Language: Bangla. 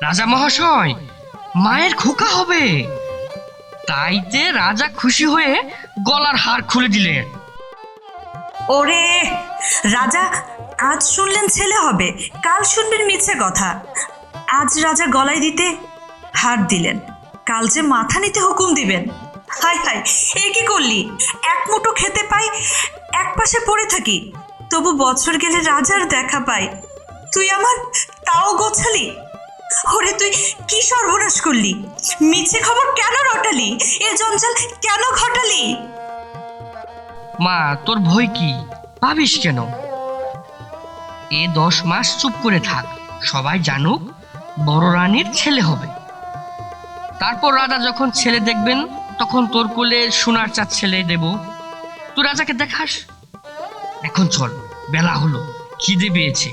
রাজা মহাশয়, মায়ের খোকা হবে। তাইতে রাজা খুশি হয়ে গলার হার খুলে দিলেন। ওরে রাজা, আজ শুনলেন ছেলে হবে, কাল শুনবেন মিছে কথা। আজ রাজা গলায় দিতে হার দিলেন, কাল যে মাথা নিতে হুকুম দিবেন। হায় হায়, এ কি করলি? এক মুঠো খেতে পাই, এক পাশে পড়ে থাকি, তবু বছর গেলে রাজার দেখা পাই। তুই আমার তাও গোছালি? ওরে তুই কি সর্বনাশ করলি? মিছে খবর কেন রটালি? এ জঞ্জাল কেন ঘটালি? মা, তোর ভয় কি? ভাবিস কেন? 10 মাস চুপ করে থাক, সবাই জানুক বড় রানীর ছেলে হবে। তারপর রাজা যখন ছেলে দেখবেন, তখন তোর কোলে সোনার চাঁদ ছেলে দেব। তুই রাজাকে দেখাস। এখন চল, বেলা হলো, খিদে পেয়েছে।